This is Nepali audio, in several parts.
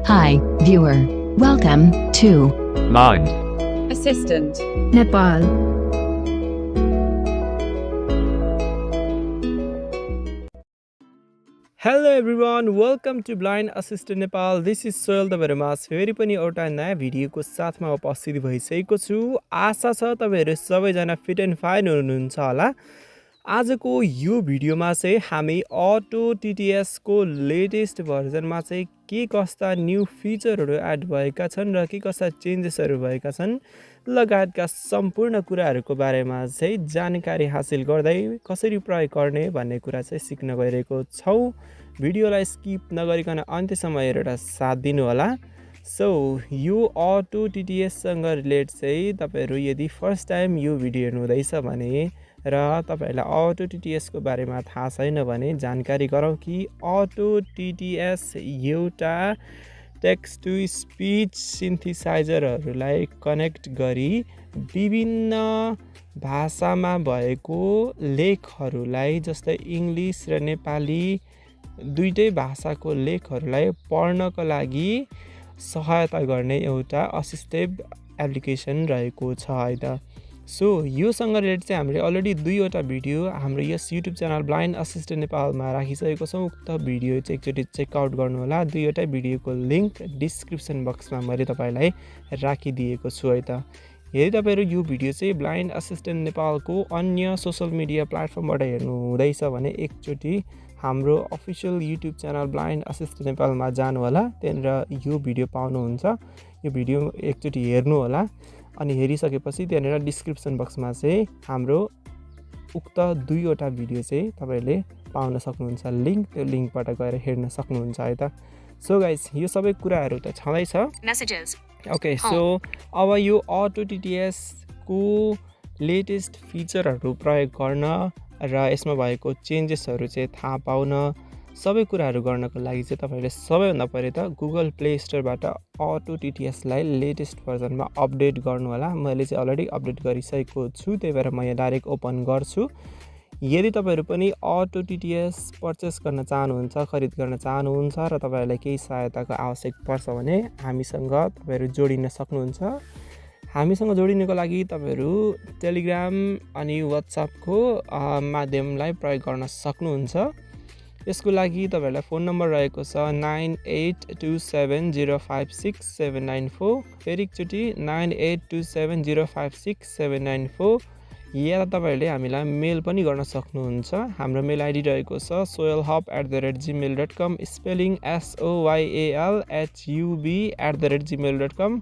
Hi, viewer. Welcome to Mind Assistant Nepal. Hello everyone, welcome to Blind Assistant Nepal. This is Soyal तपाईँहरूमा फेरि पनि एउटा नयाँ भिडियोको साथमा उपस्थित भइसकेको छु। आशा छ तपाईँहरू सबैजना फिट एन्ड फाइन हुनुहुन्छ होला। आजको यो भिडियोमा चाहिँ हामी अटो टिटिएसको लेटेस्ट भर्जनमा चाहिँ के कस्ता न्यू फिचरहरू एड भएका छन् र के कस्ता चेन्जेसहरू भएका छन् लगायतका सम्पूर्ण कुराहरूको बारेमा चाहिँ जानकारी हासिल गर्दै कसरी प्रयोग गर्ने भन्ने कुरा चाहिँ सिक्न गइरहेको छौँ। भिडियोलाई स्किप नगरिकन अन्त्यसम्म हेरेर साथ दिनु होला। सो यो अटो टिटिएससँग रिलेट चाहिँ तपाईँहरू यदि फर्स्ट टाइम यो भिडियो हेर्नु हुँदैछ भने र तपाईहरुलाई अटो टिटिएसको बारेमा थाहा छैन भने जानकारी गरौँ कि अटो टिटिएस एउटा टेक्स्ट टु स्पिच सिन्थेसाइजरहरूलाई कनेक्ट गरी विभिन्न भाषामा भएको लेखहरूलाई जस्तै इङ्ग्लिस र नेपाली दुईटै भाषाको लेखहरूलाई पढ्नको लागि सहायता गर्ने एउटा असिस्टेड एप्लिकेसन रहेको छ है त। सो योसँग रिलेटेड चाहिँ हामीले अलरेडी दुईवटा भिडियो हाम्रो यस युट्युब च्यानल ब्लाइन्ड असिस्टेन्ट नेपालमा राखिसकेको छौँ। उक्त भिडियो चाहिँ एकचोटि चेकआउट गर्नुहोला। दुईवटै भिडियोको लिङ्क डिस्क्रिप्सन बक्समा मैले तपाईँलाई राखिदिएको छु है त। यदि तपाईँहरू यो भिडियो चाहिँ ब्लाइन्ड असिस्टेन्ट नेपालको अन्य सोसल मिडिया प्लेटफर्मबाट हेर्नु हुँदैछ भने एकचोटि हाम्रो official YouTube channel blind assistant नेपालमा जानु होला। त्यहाँनिर यो भिडियो पाउनुहुन्छ। यो भिडियो एकचोटि हेर्नु होला अनि हेरिसकेपछि त्यहाँनिर डिस्क्रिप्सन बक्समा चाहिँ हाम्रो उक्त दुईवटा भिडियो चाहिँ तपाईँहरूले पाउन सक्नुहुन्छ। लिङ्क त्यो लिङ्कबाट गएर हेर्न सक्नुहुन्छ है त। सो गाइस यो सबै कुराहरू त छँदैछ। ओके सो अब यो अटो टिटिएसको लेटेस्ट फिचरहरू प्रयोग गर्न र यसमा भएको चेन्जेसहरू चाहिँ थाहा पाउन सबै कुराहरू गर्नको लागि चाहिँ तपाईँहरूले सबैभन्दा पहिले त गुगल प्ले स्टोरबाट अटो टिटिएसलाई लेटेस्ट भर्जनमा अपडेट गर्नु होला। मैले चाहिँ अलरेडी अपडेट गरिसकेको छु, त्यही भएर म यहाँ डाइरेक्ट ओपन गर्छु। यदि तपाईँहरू पनि अटो टिटिएस पर्चेस गर्न चाहनुहुन्छ, खरिद गर्न चाहनुहुन्छ र तपाईँहरूलाई केही सहायताको आवश्यक पर्छ भने हामीसँग तपाईँहरू जोडिन सक्नुहुन्छ। हामीसँग जोडिनको लागि तपाईँहरू टेलिग्राम अनि वाट्सएपको माध्यमलाई प्रयोग गर्न सक्नुहुन्छ। यसको लागि तपाईँहरूलाई फोन नम्बर रहेको छ 9827056794। फेरि एकचोटि 9827056794। या तपाईँहरूले हामीलाई मेल पनि गर्न सक्नुहुन्छ। हाम्रो मेल आइडी रहेको छ soilhub@gmail.com, spelling soyalhub@gmail.com।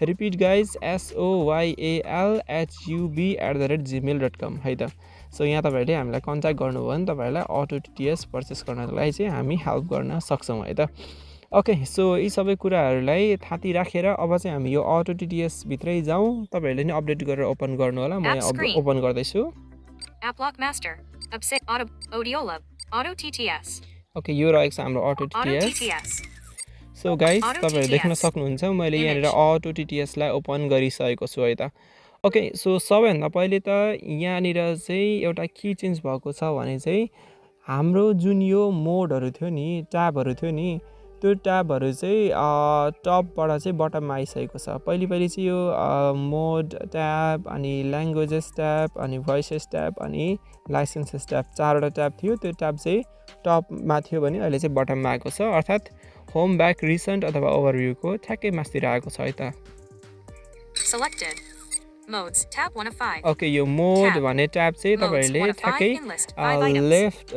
Repeat guys soyalhub@gmail.com है त। सो यहाँ तपाईँहरूले हामीलाई कन्ट्याक्ट गर्नुभयो भने तपाईँहरूलाई अटो टिटिएस पर्चेस गर्नको लागि चाहिँ हामी हेल्प गर्न सक्छौँ है त। ओके सो यी सबै कुराहरूलाई थाती राखेर अब चाहिँ हामी यो अटो टिटिएस भित्रै जाउँ। तपाईँहरूले नि अपडेट गरेर ओपन गर्नु होला। म यहाँ ओपन गर्दैछु। ओके यो रहेको छ हाम्रो अटो टिटिएस। सो गाइस तपाईँहरू देख्न सक्नुहुन्छ मैले यहाँनिर अटो टिटिएसलाई ओपन गरिसकेको छु है त। ओके सो सबैभन्दा पहिले त यहाँनिर चाहिँ एउटा के चेन्ज भएको छ भने चाहिँ हाम्रो जुन यो मोडहरू थियो नि, ट्याबहरू थियो नि, त्यो ट्याबहरू चाहिँ टपबाट चाहिँ बटममा आइसकेको छ। पहिले चाहिँ यो मोड ट्याब अनि ल्याङ्ग्वेजेस ट्याब अनि भोइसेस ट्याब अनि लाइसेन्सेस ट्याब चारवटा ट्याब थियो। त्यो ट्याब चाहिँ टपमा थियो भने अहिले चाहिँ बटममा आएको छ। अर्थात् होम ब्याक रिसेन्ट अथवा ओभरभ्यूको ठ्याक्कै मास्तिर आएको छ है त। ओके यो मोड भन्ने ट्याब चाहिँ तपाईँहरूले ठ्याक्कै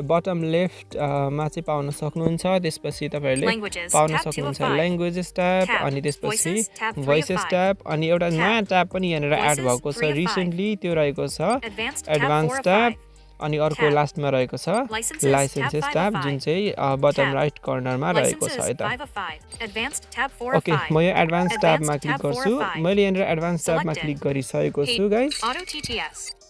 बटम लेफ्टमा चाहिँ पाउन सक्नुहुन्छ। त्यसपछि तपाईँहरूले पाउन सक्नुहुन्छ ल्याङ्ग्वेजेस ट्याब अनि त्यसपछि भोइसेस ट्याब अनि एउटा नयाँ ट्याब पनि यहाँनिर एड भएको छ रिसेन्टली, त्यो रहेको छ एडभान्स ट्याब अनि अर्को लास्टमा रहेको छ लाइसेन्सेस ट्याब जुन चाहिँ बटम राइट कर्नरमा रहेको छ है त। ओके म यो एडभान्स ट्याबमा क्लिक गर्छु। मैले यहाँनिर एडभान्स ट्याबमा क्लिक गरिसकेको छु गाइस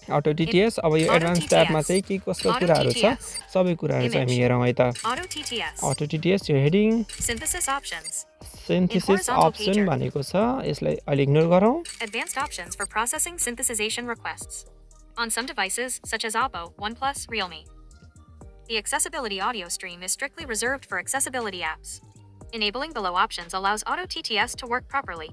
अटो टिटिएस। अब यो एडभान्स ट्याबमा चाहिँ के कस्तो कुराहरू छ सबै कुराहरू चाहिँ हामी हेरौँ है त। अटो टिटिएस यो हेडिङ सिन्थेसिस अप्सन भनेको छ, यसलाई अहिले इग्नोर गरौँ। On some devices, such as Oppo, OnePlus, Realme, the accessibility audio stream is strictly reserved for accessibility apps. Enabling below options allows Auto TTS to work properly.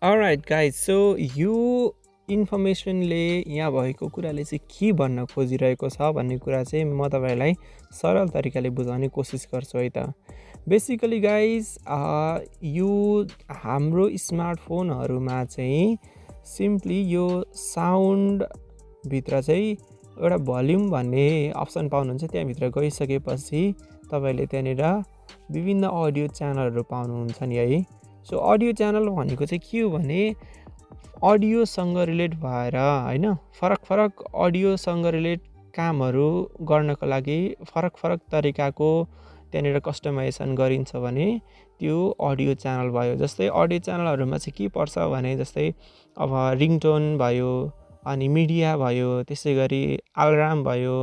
All right guys so यो इन्फर्मेसनले यहाँ भएको कुराले चाहिँ के भन्न खोजिरहेको छ भन्ने कुरा चाहिँ म तपाईँलाई सरल तरिकाले बुझाउने कोसिस गर्छु है त बेसिकली गाइज यो हाम्रो स्मार्टफोनहरूमा चाहिँ सिम्पली यो साउन्डभित्र चाहिँ एउटा भल्युम भन्ने अप्सन पाउनुहुन्छ त्यहाँभित्र गइसकेपछि तपाईँले त्यहाँनिर विभिन्न अडियो च्यानलहरू पाउनुहुन्छ नि है सो अडियो च्यानल भनेको चाहिँ के हो भने अडियोसँग रिलेट भएर होइन फरक अडियोसँग रिलेट कामहरू गर्नको लागि फरक तरिकाको त्यहाँनिर कस्टमाइजेसन गरिन्छ भने त्यो अडियो च्यानल भयो जस्तै अडियो च्यानलहरूमा चाहिँ के पर्छ भने जस्तै अब रिङटोन भयो अनि मिडिया भयो त्यसै गरी अलार्म भयो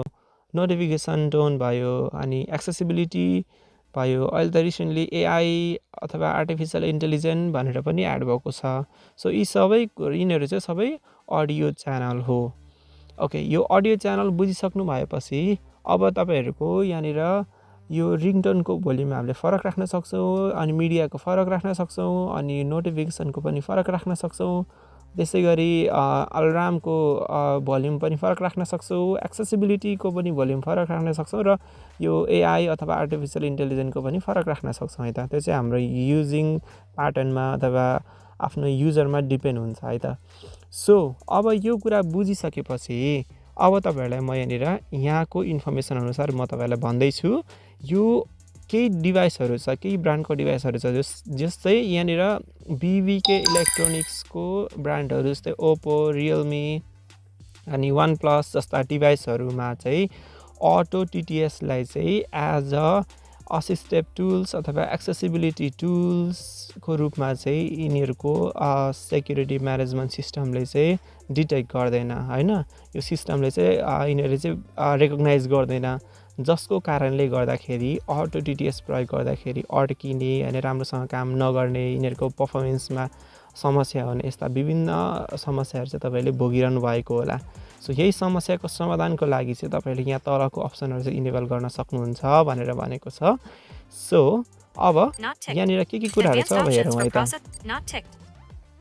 नोटिफिकेसन टोन भयो अनि एक्सेसिबिलिटी भयो अहिले त रिसेन्टली एआई अथवा आर्टिफिसियल इन्टेलिजेन्स भनेर पनि एड भएको छ सो यिनीहरू चाहिँ सबै अडियो च्यानल हो ओके यो अडियो च्यानल बुझिसक्नु भएपछि अब तपाईँहरूको यहाँनिर यो रिङटोनको भोल्युम हामीले फरक राख्न सक्छौँ अनि मिडियाको फरक राख्न सक्छौँ अनि नोटिफिकेसनको पनि फरक राख्न सक्छौँ त्यसै गरी अलार्मको भोल्युम पनि फरक राख्न सक्छौँ एक्सेसिबिलिटीको पनि भोल्युम फरक राख्न सक्छौँ र यो एआई अथवा आर्टिफिसियल इन्टेलिजेन्सको पनि फरक राख्न सक्छौँ है त त्यो चाहिँ हाम्रो युजिङ प्याटर्नमा अथवा आफ्नो युजरमा डिपेन्ड हुन्छ है त सो अब यो कुरा बुझिसकेपछि अब तपाईँहरूलाई म यहाँनिर यहाँको इन्फर्मेसन अनुसार म तपाईँहरूलाई भन्दैछु यो केही डिभाइसहरू छ केही ब्रान्डको डिभाइसहरू छ जस्तै यहाँनिर बिबीके इलेक्ट्रोनिक्सको ब्रान्डहरू जस्तै ओप्पो रियलमी अनि वान प्लस जस्ता डिभाइसहरूमा चाहिँ अटो टिटिएसलाई चाहिँ एज अ असिस्टिभ टुल्स अथवा एक्सेसिबिलिटी टुल्सको रूपमा चाहिँ यिनीहरूको सेक्युरिटी म्यानेजमेन्ट सिस्टमले चाहिँ डिटेक्ट गर्दैन होइन यो सिस्टमले चाहिँ यिनीहरूले चाहिँ रेकग्नाइज गर्दैन जसको कारणले गर्दाखेरि अटो टिटिएस प्रयोग गर्दाखेरि अड्किने होइन राम्रोसँग काम नगर्ने यिनीहरूको पर्फर्मेन्समा समस्या हुने यस्ता विभिन्न समस्याहरू चाहिँ तपाईँले भोगिरहनु भएको होला सो यही समस्याको समाधानको लागि चाहिँ तपाईँले यहाँ तलको अप्सनहरू चाहिँ इनेबल गर्न सक्नुहुन्छ भनेर भनेको छ सो अब यहाँनिर के कुराहरू छ अब हेरौँ है त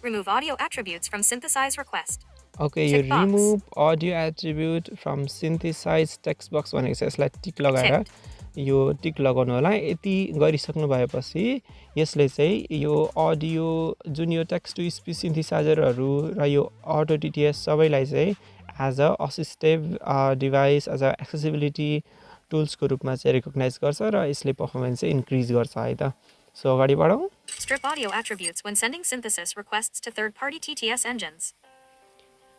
Remove audio attributes from synthesize request. Okay यो remove audio attribute from synthesize text box भनेको छ यसलाई टिक लगाएर यो टिक लगाउनु होला यति गरिसक्नु भएपछि यसले चाहिँ यो अडियो जुन यो टेक्स्ट टु स्पिच सिन्थेसाइजरहरू र यो अटो टिटिएस सबैलाई चाहिँ as a assistive device as a accessibility टुल्सको रूपमा चाहिँ रेकग्नाइज गर्छ र यसले पर्फर्मेन्स चाहिँ इन्क्रिज गर्छ है त सो अगाडि बढौँ Strip audio attributes when sending synthesis requests to third-party TTS engines.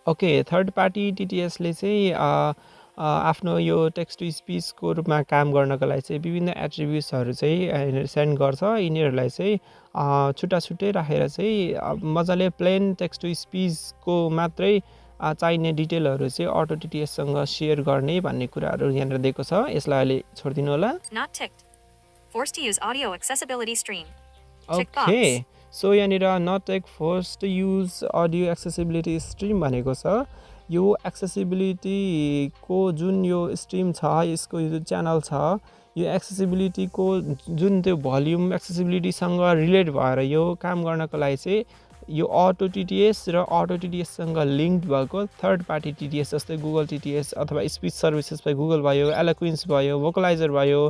Okay third party टिटिएसले चाहिँ आफ्नो यो टेक्स्ट टु स्पिचको रूपमा काम गर्नको लागि चाहिँ विभिन्न एट्रिब्युट्सहरू चाहिँ सेन्ड गर्छ यिनीहरूलाई चाहिँ छुट्टै राखेर चाहिँ मजाले प्लेन टेक्स्ट टु स्पिचको मात्रै चाहिने डिटेलहरू चाहिँ अटो टिटिएससँग सेयर गर्ने भन्ने कुराहरू यहाँनिर दिएको छ यसलाई अहिले छोडिदिनु होला Not ticked. Forced to use audio accessibility stream. Okay so यहाँनिर not take force to use audio accessibility stream भनेको छ यो एक्सेसिबिलिटीको जुन यो स्ट्रिम छ यसको यो च्यानल छ यो एक्सेसिबिलिटीको जुन त्यो भल्युम एक्सेसिबिलिटीसँग रिलेट भएर यो काम गर्नको लागि चाहिँ यो अटो टिटिएस र अटो टिटिएससँग लिङ्क्ड भएको थर्ड पार्टी टिटिएस जस्तै गुगल टिटिएस अथवा स्पिच सर्भिसेस भयो गुगल भयो एलोक्विन्स भयो भोकलाइजर भयो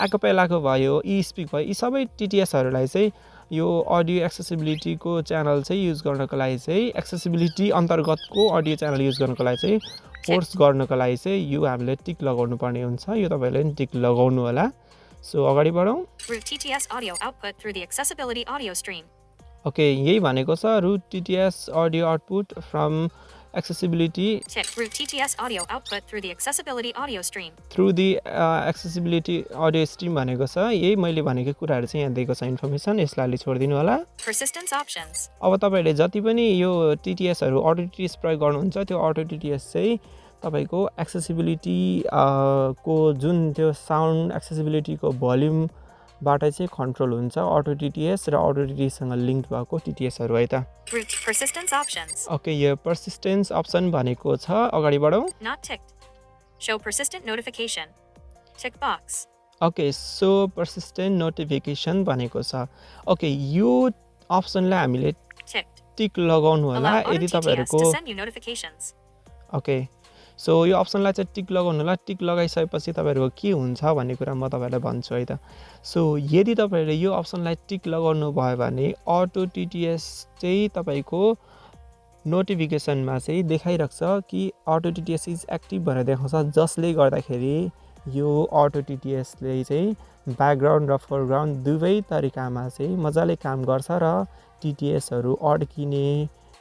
एकोपेलाको भयो स्पिक भयो यी सबै टिटिएसहरूलाई चाहिँ यो अडियो एक्सेसिबिलिटीको च्यानल चाहिँ युज गर्नको लागि चाहिँ एक्सेसिबिलिटी अन्तर्गतको अडियो च्यानल युज गर्नको लागि चाहिँ फोर्स गर्नको लागि चाहिँ यो हामीले टिक लगाउनु पर्ने हुन्छ यो तपाईँहरूले पनि टिक लगाउनु होला सो अगाडि बढौँ Route TTS audio output through the accessibility audio stream. Okay यही भनेको छ route TTS audio output from accessibility Route TTS audio output through the accessibility audio stream. through the accessibility audio stream भनेको छ यही मैले भनेको कुराहरू चाहिँ यहाँ दिएको छ इन्फर्मेसन यसलाई अलि छोडिदिनु होला Persistence options. अब तपाईहरुले जति पनि यो टिटिएसहरु अटो टिटिएस प्रयोग गर्नुहुन्छ त्यो अटो टिटिएस चाहिँ तपाईको एक्सेसिबिलिटी को जुन त्यो साउन्ड एक्सेसिबिलिटी को भोल्युम बाट चाहिँ कन्ट्रोल हुन्छ अटो टिटिएस र अटो टिटिएस सँग लिंक भएको टिटिएसहरु है त Route persistence options. ओके यो पर्सिस्टेन्स अप्सन भनेको छ अगाडि बढौं Not ticked. Show persistent notification. Tick box. Okay so persistent notification भनेको छ ओके यो अप्सनलाई हामीले Ticked. टिक लगाउनु होला Allow Auto यदि TTS तपाईहरूको to send you notifications. Okay so यो अप्सनलाई चाहिँ टिक लगाउनु होला टिक लगाइसकेपछि तपाईँहरूको के हुन्छ भन्ने कुरा म तपाईँलाई भन्छु है त सो यदि तपाईँहरूले यो अप्सनलाई टिक लगाउनु भयो भने अटो टिटिएस चाहिँ तपाईँको नोटिफिकेसनमा चाहिँ देखाइराख्छ कि अटो टिटिएस इज एक्टिभ भनेर देखाउँछ जसले गर्दाखेरि यो अटो टिटिएसले चाहिँ ब्याकग्राउन्ड र फोरग्राउन्ड दुवै तरिकामा चाहिँ मजाले काम गर्छ र टिटिएसहरू अड्किने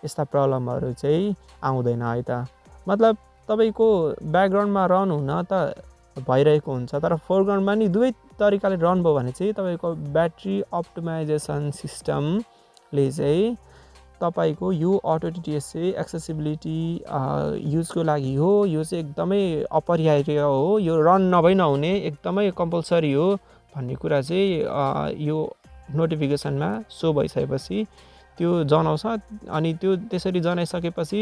यस्ता प्रब्लमहरू चाहिँ आउँदैन है त मतलब तपाईँको ब्याकग्राउन्डमा रन हुन त भइरहेको हुन्छ तर फोरग्राउन्डमा नि दुवै तरिकाले रन भयो भने चाहिँ तपाईँको ब्याट्री अप्टिमाइजेसन सिस्टमले चाहिँ तपाईँको यो अटो टिटिएस चाहिँ एक्सेसिबिलिटी युजको लागि हो यो चाहिँ एकदमै अपरिहार्य हो यो रन नभई नहुने एकदमै कम्पलसरी हो भन्ने कुरा चाहिँ यो नोटिफिकेसनमा सो भइसकेपछि त्यो जनाउँछ अनि त्यो त्यसरी जनाइसकेपछि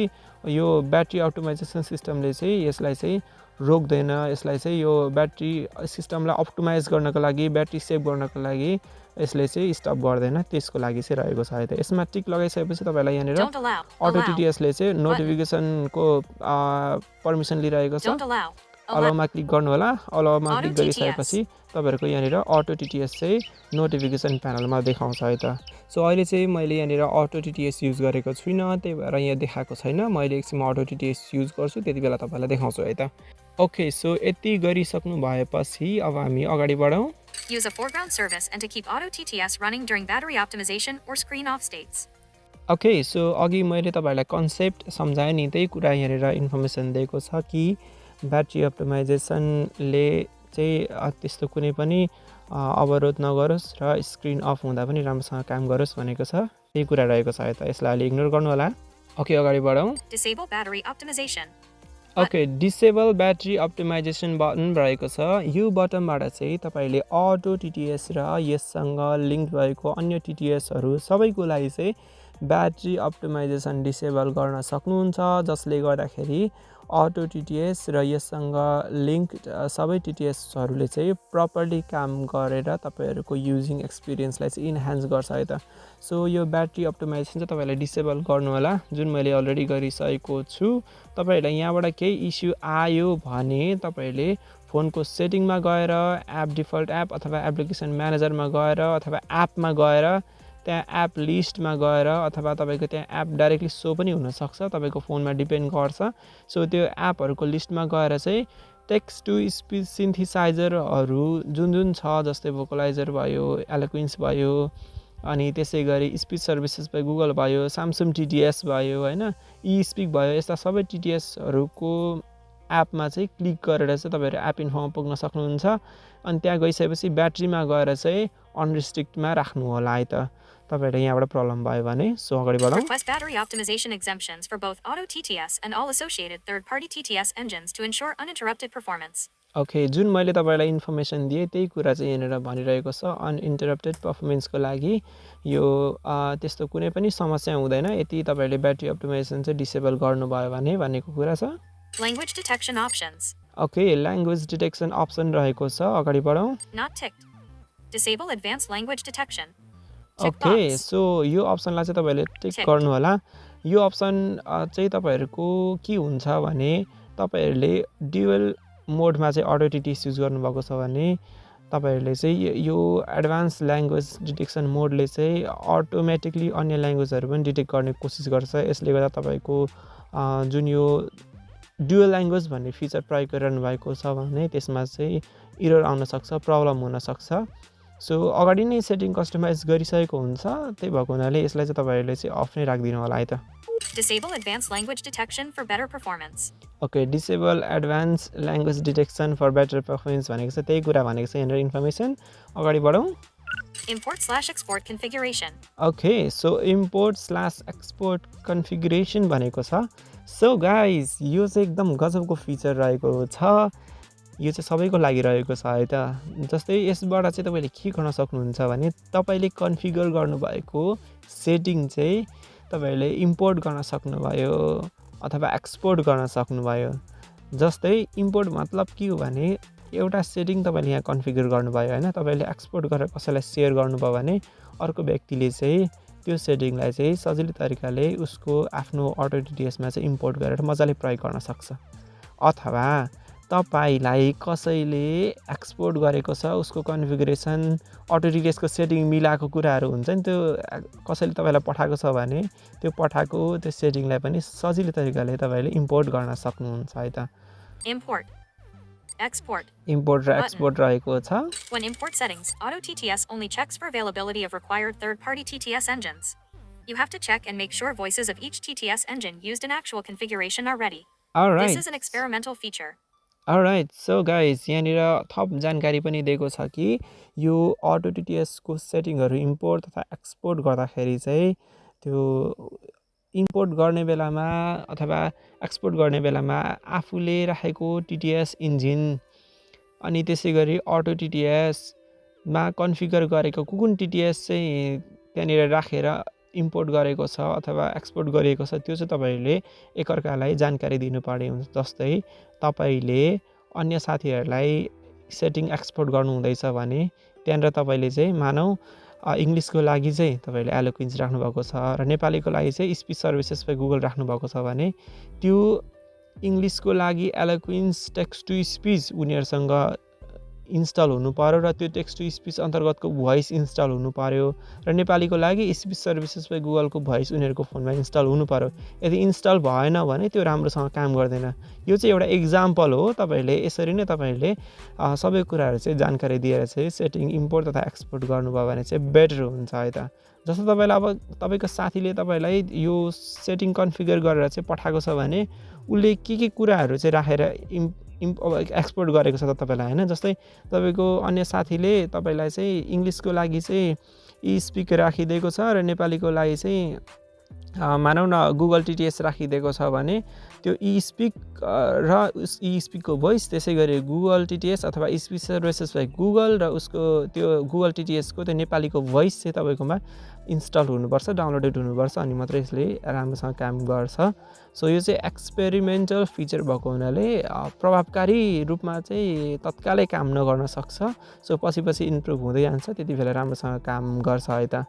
यो ब्याट्री अप्टिमाइजेसन सिस्टमले चाहिँ यसलाई चाहिँ रोक्दैन यसलाई चाहिँ यो ब्याट्री सिस्टमलाई अप्टिमाइज गर्नको लागि ब्याट्री सेभ गर्नको लागि यसले चाहिँ स्टप गर्दैन त्यसको लागि चाहिँ रहेको छ है त यसमा टिक लगाइसकेपछि तपाईँलाई यहाँनिर Don't allow. Auto Allow. टिटिएसले चाहिँ नोटिफिकेसनको पर्मिसन लिइरहेको छ Don't allow. Allow. अलाउमा क्लिक गर्नु होला अलाउमा Auto क्लिक TTS. गरिसकेपछि तपाईँहरूको यहाँनिर अटो टिटिएस चाहिँ नोटिफिकेसन प्यानलमा देखाउँछ है त सो अहिले चाहिँ मैले यहाँनिर अटो टिटिएस युज गरेको छुइनँ त्यही भएर यहाँ देखाएको छैन मैले एकछिनमा अटो टिटिएस युज गर्छु त्यति बेला तपाईँलाई देखाउँछु है त ओके सो यति गरिसक्नु भएपछि अब हामी अगाडि बढौँ Use a foreground service and to keep Auto TTS running during battery optimization or screen off states. Okay so अघि मैले तपाईँहरूलाई कन्सेप्ट सम्झाएँ नि त्यही कुरा यहाँनिर इन्फर्मेसन दिएको छ कि ब्याट्री अप्टिमाइजेसनले चाहिँ त्यस्तो कुनै पनि अवरोध नगरोस् र स्क्रिन अफ हुँदा पनि राम्रोसँग काम गरोस् भनेको छ त्यही कुरा रहेको छ है त यसलाई अलि इग्नोर गर्नु होला ओके अगाडि बढौँ Disable battery optimization. Okay disable battery optimisation button रहेको छ यो बटनबाट चाहिँ तपाईँले अटो टिटिएस र यससँग लिङ्क भएको अन्य टिटिएसहरू सबैको लागि चाहिँ ब्याट्री अप्टिमाइजेसन डिसेबल गर्न सक्नुहुन्छ जसले गर्दाखेरि अटो टिटिएस र यससँग लिङ्क सबै टिटिएसहरूले चाहिँ प्रपरली काम गरेर तपाईँहरूको युजिङ एक्सपिरियन्सलाई चाहिँ इन्हान्स गर्छ है त सो यो ब्याट्री अप्टिमाइजेसन चाहिँ तपाईँहरूले डिसेबल गर्नु होला जुन मैले अलरेडी गरिसकेको छु तपाईँहरूलाई यहाँबाट केही इस्यु आयो भने तपाईँहरूले फोनको सेटिङमा गएर एप डिफल्ट एप अथवा एप्लिकेसन म्यानेजरमा गएर अथवा एपमा गएर त्यहाँ एप लिस्टमा गएर अथवा तपाईँको त्यहाँ एप डाइरेक्टली सो पनि हुनसक्छ तपाईँको फोनमा डिपेन्ड गर्छ सो त्यो एपहरूको लिस्टमा गएर चाहिँ टेक्स्ट टु स्पिच सिन्थिसाइजरहरू जुन जुन छ जस्तै भोकलाइजर भयो एलोक्विन्स भयो अनि त्यसै गरी स्पिच सर्भिसेस भयो गुगल भयो स्यामसङ टिटिएस भयो होइन ई स्पिक भयो यस्ता सबै टिटिएसहरूको एपमा चाहिँ क्लिक गरेर चाहिँ तपाईँहरू एप इन्फोमा पुग्न सक्नुहुन्छ अनि त्यहाँ गइसकेपछि ब्याट्रीमा गएर चाहिँ अनरिस्ट्रिक्टमा राख्नु होला है त तपाईँहरूले यहाँबाट प्रब्लम भयो भने सो अगाडि बढौँ Request battery optimization exemptions for both Auto TTS and all associated third-party TTS engines to ensure uninterrupted performance. Okay जुन मैले तपाईँलाई इन्फर्मेसन दिएँ त्यही कुरा चाहिँ यहाँनिर भनिरहेको छ अनइन्टरप्टेड पर्फर्मेन्सको लागि यो त्यस्तो कुनै पनि समस्या हुँदैन यति तपाईँहरूले ब्याट्री अप्टिमाइजेसन चाहिँ डिसेबल गर्नुभयो भने भन्नेको कुरा छ Language detection options. Okay language detection option रहेको छ अगाडि बढौँ Not ticked. Disable advanced language detection. Okay Checkbox. So यो अप्सनलाई चाहिँ तपाईँहरूले टिक Checked. गर्नु होला यो अप्सन चाहिँ तपाईँहरूको के हुन्छ भने तपाईँहरूले ड्युअल मोडमा चाहिँ अटो टिटिएस युज गर्नुभएको छ भने तपाईँहरूले चाहिँ यो एडभान्स ल्याङ्ग्वेज डिटेक्सन मोडले चाहिँ अटोमेटिकली अन्य ल्याङ्ग्वेजहरू पनि डिटेक्ट गर्ने कोसिस गर्छ यसले गर्दा तपाईँको जुन यो डुअल ल्याङ्ग्वेज भन्ने फिचर प्रयोग गरिरहनु भएको छ भने त्यसमा चाहिँ इरर आउन सक्छ प्रब्लम हुनसक्छ सो अगाडि नै सेटिङ कस्टमाइज गरिसकेको हुन्छ त्यही भएको हुनाले यसलाई चाहिँ तपाईँहरूले चाहिँ अफ नै राखिदिनु होला है त Disable advanced language detection for better performance. Okay disable advance language detection for better performance भनेको छ त्यही कुरा भनेको छ यहाँनिर इन्फर्मेसन अगाडि बढौँ Import/export configuration. Okay so import export configuration भनेको छ सो गाइज यो चाहिँ एकदम गजबको फिचर रहेको छ यो चाहिँ सबैको लागि रहेको छ है त जस्तै यसबाट चाहिँ तपाईँले के गर्न सक्नुहुन्छ भने तपाईँले कन्फिगर गर्नुभएको सेटिङ चाहिँ तपाईँहरूले इम्पोर्ट गर्न सक्नुभयो अथवा एक्सपोर्ट गर्न सक्नुभयो जस्तै इम्पोर्ट मतलब के हो भने एउटा सेटिङ तपाईँले यहाँ कन्फिगर गर्नुभयो हैन तपाईँले एक्सपोर्ट गरेर कसैलाई सेयर गर्नुभयो भने अर्को व्यक्तिले चाहिँ त्यो सेटिङलाई चाहिँ सजिलो तरिकाले उसको आफ्नो अटो टिटिएसमा चाहिँ इम्पोर्ट गरेर मजाले प्रयोग गर्न सक्छ अथवा तपाईलाई कसैले एक्सपोर्ट गरेको छ उसको कन्फिगरेसन अटो टिटिएसको सेटिङ मिलाएको कुराहरू हुन्छ नि त्यो कसैले तपाईँलाई पठाएको छ भने त्यो पठाएको त्यो सेटिङलाई पनि सजिलो तरिकाले तपाईँले इम्पोर्ट गर्न सक्नुहुन्छ है त Import. Export. इम्पोर्ट र एक्सपोर्ट रहेको छ When import settings, Auto TTS only checks for availability of required third-party TTS engines. You have to check and make sure voices of each TTS engine used in actual configuration are ready. This all right is an experimental feature. All right so guys यहाँनिर थप जानकारी पनि दिएको छ कि यो अटो टिटिएसको सेटिङहरू इम्पोर्ट तथा एक्सपोर्ट गर्दाखेरि चाहिँ त्यो इम्पोर्ट गर्ने बेलामा अथवा एक्सपोर्ट गर्ने बेलामा आफूले राखेको टिटिएस इन्जिन अनि त्यसै गरी अटो टिटिएसमा कन्फिगर गरेको कुन टिटिएस चाहिँ त्यहाँनिर राखेर इम्पोर्ट गरेको छ अथवा एक्सपोर्ट गरिएको छ त्यो चाहिँ तपाईँले एकअर्कालाई जानकारी दिनुपर्ने हुन्छ जस्तै तपाईँले अन्य साथीहरूलाई सेटिङ एक्सपोर्ट गर्नु हुँदैछ भने त्यहाँनिर तपाईँले चाहिँ मानौ इङ्ग्लिसको लागि चाहिँ तपाईँले एलोक्विन्स राख्नुभएको छ र नेपालीको लागि चाहिँ स्पिच सर्भिसेस बाइ गुगल राख्नुभएको छ भने त्यो इङ्ग्लिसको लागि एलोक्विन्स टेक्स्ट टु स्पिच उनीहरूसँग इन्स्टल हुनु पर्यो र त्यो टेक्स्ट टु स्पिच अन्तर्गतको भोइस इन्स्टल हुनु पर्यो र नेपालीको लागि स्पिच सर्भिसेस बाइ गुगलको भोइस उनीहरूको फोनमा इन्स्टल हुनु पर्यो यदि इन्स्टल भएन भने त्यो राम्रोसँग काम गर्दैन यो चाहिँ एउटा एक्जाम्पल हो तपाईँले यसरी नै तपाईँले सबै कुराहरू चाहिँ जानकारी दिएर चाहिँ सेटिङ इम्पोर्ट तथा एक्सपोर्ट गर्नुभयो भने चाहिँ बेटर हुन्छ है त जस्तो तपाईँलाई अब तपाईँको साथीले तपाईँलाई यो सेटिङ कन्फिगर गरेर चाहिँ पठाएको छ भने उसले के कुराहरू चाहिँ राखेर एक्सपोर्ट गरेको छ त तपाईँलाई हैन जस्तै तपाईँको अन्य साथीले तपाईँलाई चाहिँ इङ्ग्लिसको लागि चाहिँ ई स्पिक राखिदिएको छ र नेपालीको लागि चाहिँ मानौ न गुगल टिटिएस राखिदिएको छ भने त्यो ई स्पिक र ई स्पिकको भोइस त्यसै गरी गुगल टिटिएस अथवा स्पिच सर्भिसेस बाइ गुगल र उसको त्यो गुगल टिटिएसको त्यो नेपालीको भोइस चाहिँ तपाईँकोमा इन्स्टल हुनुपर्छ डाउनलोडेड हुनुपर्छ अनि मात्रै यसले राम्रोसँग काम गर्छ सो यो चाहिँ एक्सपेरिमेन्टल फिचर भएको हुनाले प्रभावकारी रूपमा चाहिँ तत्कालै काम नगर्न सक्छ सो पछि इम्प्रुभ हुँदै जान्छ त्यति बेला राम्रोसँग काम गर्छ है त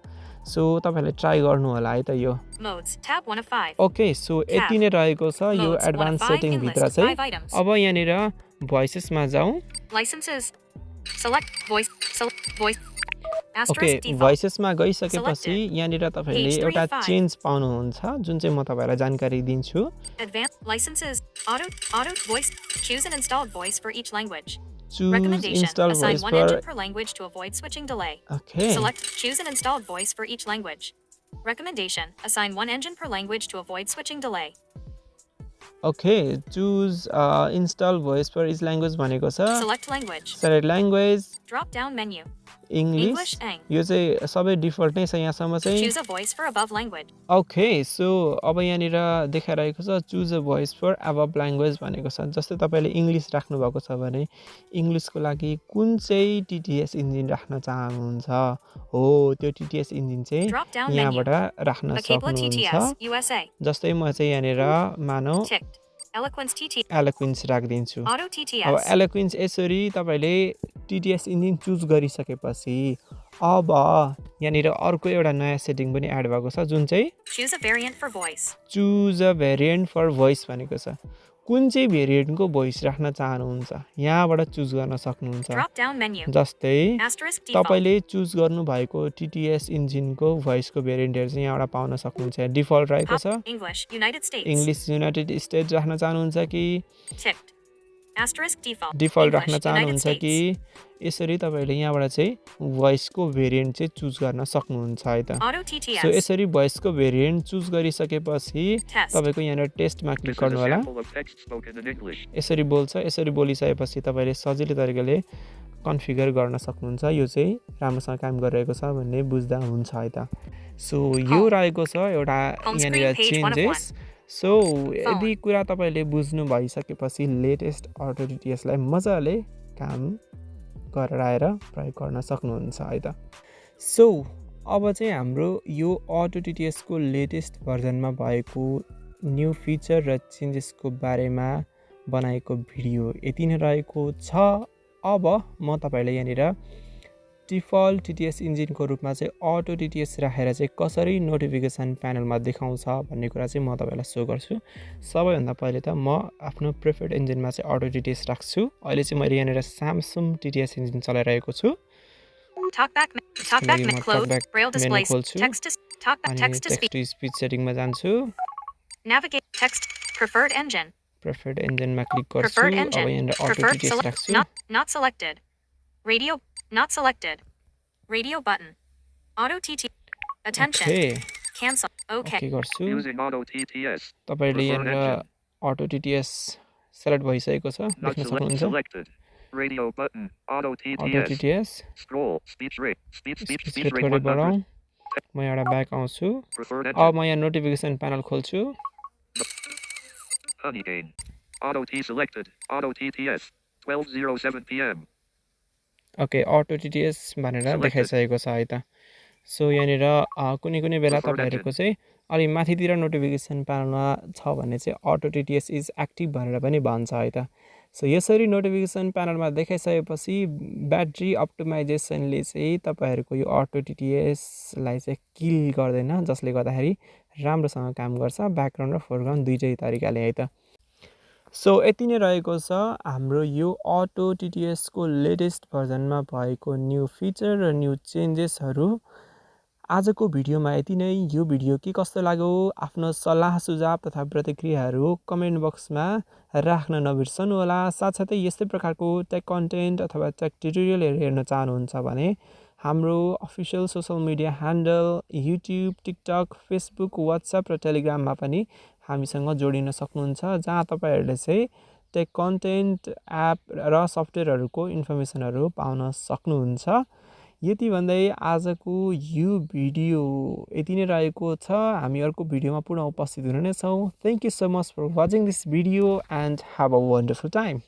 सो तपाईँले ट्राई गर्नु होला है त यो Modes. Tab 1 of 5. Okay so यति नै रहेको छ यो Modes, one of advance five setting in भित्र list of चाहिँ 5 items. अब यहाँनिर भोइसेसमा जाउँ Licenses. Select voice. Voice. Okay Asterisk default. भोइसेसमा गइसकेपछि Selected. यहाँनिर तपाईँले Page 3 एउटा of 5. चेन्ज पाउनुहुन्छ जुन चाहिँ म तपाईँलाई जानकारी दिन्छु Advanced licenses. Auto voice. Choose an installed voice for each language. Choose Recommendation. Install Assign voice one engine for per language to avoid switching delay. Okay Select. Choose an installed voice for each language. Recommendation. Assign one engine per language to avoid switching delay. Okay choose install voice for each language भनेको छ Select language. Select language Drop down menu. English English, Eng. यो चाहिँ सबै डिफल्ट नै छ यहाँसम्म चाहिँ Choose a voice for above language. Okay so अब यहाँनिर देखाइरहेको छ choose a voice for above language भनेको छ जस्तै तपाईँले इङ्ग्लिस राख्नुभएको छ भने इङ्ग्लिसको लागि कुन चाहिँ टिटिएस इन्जिन राख्न चाहनुहुन्छ हो त्यो टिटिएस इन्जिन चाहिँ Drop down menu. यहाँबाट राख्न Vocabula सक्नुहुन्छ TTS. USA. जस्तै म चाहिँ यहाँनिर मानौ Ticked. Eloquence TTS. एलोक्विन्स राखिदिन्छु Auto अब TTS. एलोक्विन्स यसरी तपाईँले टिटिएस इन्जिन चुज गरिसकेपछि अब यहाँनिर अर्को एउटा नयाँ सेटिङ पनि एड भएको छ जुन चाहिँ Choose a variant for voice. Choose a variant for voice भनेको छ कुन चाहिँ भेरिएन्टको भोइस राख्न चाहनुहुन्छ यहाँबाट चुज गर्न सक्नुहुन्छ Drop down menu. जस्तै Asterisk default. तपाईँले चुज गर्नुभएको टिटिएस इन्जिनको भोइसको भेरिएन्टहरू चाहिँ यहाँबाट पाउन सक्नुहुन्छ डिफल्ट रहेको छ Pop. English. United States. English United states राख्न चाहनुहुन्छ कि Ticked. Asterisk default. Default English. राख्न United चाहनुहुन्छ कि States. यसरी तपाईँले यहाँबाट चाहिँ भोइसको भेरिएन्ट चाहिँ चुज गर्न सक्नुहुन्छ है त Auto सो TTS. यसरी भोइसको भेरिएन्ट चुज गरिसकेपछि Test. तपाईँको यहाँनिर टेस्टमा क्लिक This is a गर्नु होला sample of text spoken in English. यसरी बोल्छ यसरी बोलिसकेपछि तपाईँले सजिलो तरिकाले कन्फिगर गर्न सक्नुहुन्छ यो चाहिँ राम्रोसँग काम गरिरहेको छ भन्ने बुझ्दा हुन्छ है त सो यो Home. रहेको छ एउटा Home screen, यहाँनिर page 1 of चेन्जेस सो यदि कुरा तपाईँले बुझ्नु भइसकेपछि लेटेस्ट अटो टिटिएसलाई मजाले काम गराएर प्रयोग गर्न सक्नुहुन्छ है त सो अब चाहिँ हाम्रो यो अटो टिटिएसको लेटेस्ट भर्जनमा भएको न्यू फिचर र चेन्जेसको बारेमा बनाएको भिडियो यति नै रहेको छ अब म तपाईहरुलाई यहाँनिर डिफल्ट टिटिएस इन्जिनको रूपमा चाहिँ अटो टिटिएस राखेर चाहिँ कसरी नोटिफिकेसन प्यानलमा देखाउँछ भन्ने कुरा चाहिँ म तपाईहरुलाई सो गर्छु। सबैभन्दा पहिले त म आफ्नो प्रिफर्ड इन्जिनमा चाहिँ अटो टिटिएस राख्छु। अहिले चाहिँ मैले यहाँनिर स्यामसङ टिटिएस इन्जिन चलाइरहेको छु। Talkback म close. TalkBack Braille menu displays. खोल्छु Text to talkback अनि text to text speech. To speech सेटिङमा जान्छु। Navigate text preferred engine. Preferred इन्जिनमा क्लिक गर्छु। Preferred अब engine. यहाँनिर अटो Preferred टिटिएस select राख्छु। not selected. Radio not selected. Radio button. Auto TT attention. Okay Cancel. Okay Okay. गर्छु। Using Auto TTS. तपाईहरुले Preferred यहाँनिर engine. अटो टिटिएस सेलेक्ट भइसकेको छ Not देख्न सक्नुहुन्छ। selected. Radio button. Auto auto TTS. TTS Scroll. Speech rate. Speech speech rate rate थोरै 100. बढाउँ। म एउटा ब्याक आउँछु। Preferred अब engine. म यहाँ नोटिफिकेसन प्यानल खोल्छु। Honeycane. Auto T selected. Auto TTS. 12:07 p.m. Okay auto TTS भनेर Selected. देखाइसकेको छ है त। सो यहाँनिर कुनै कुनै बेला Preferred तपाईहरुको चाहिँ अलि माथितिर नोटिफिकेसन प्यानलमा छ भने चाहिँ अटो टिटिएस इज एक्टिभ भनेर पनि भन्छ है त। सो यसरी नोटिफिकेसन प्यानलमा देखाइसकेपछि ब्याट्री अप्टिमाइजेसनले चाहिँ तपाईहरुको यो अटो टिटिएसलाई चाहिँ किल गर्दैन, जसले गर्दाखेरि राम्रोसँग काम गर्छ ब्याकग्राउन्ड र फोरग्राउन्ड दुईटै तरिकाले है त। सो यति नै रहेको छ हाम्रो यो अटो टिटिएसको लेटेस्ट भर्जनमा भएको न्यू फिचर र न्यू चेन्जेसहरू। आजको भिडियोमा यति नै। यो भिडियो के कस्तो लाग्यो आफ्नो सल्लाह सुझाव तथा प्रतिक्रियाहरू कमेन्ट बक्समा राख्न नबिर्सनु होला। साथसाथै यस्तै प्रकारको टेक कन्टेन्ट अथवा टेक ट्युटोरियलहरू हेर्न चाहनुहुन्छ भने हाम्रो official social media handle YouTube, TikTok, Facebook, WhatsApp र टेलिग्राममा पनि हामीसँग जोडिन सक्नुहुन्छ, जहाँ तपाईहरुले चाहिँ टेक कन्टेन्ट, एप र सफ्टवेयरहरूको इन्फर्मेसनहरू पाउन सक्नुहुन्छ। यति भन्दै आजको यो भिडियो यति नै रहेको छ। हामी अर्को भिडियोमा पुनः उपस्थित हुने नै छौँ। Thank you so much for watching this video and have a wonderful time.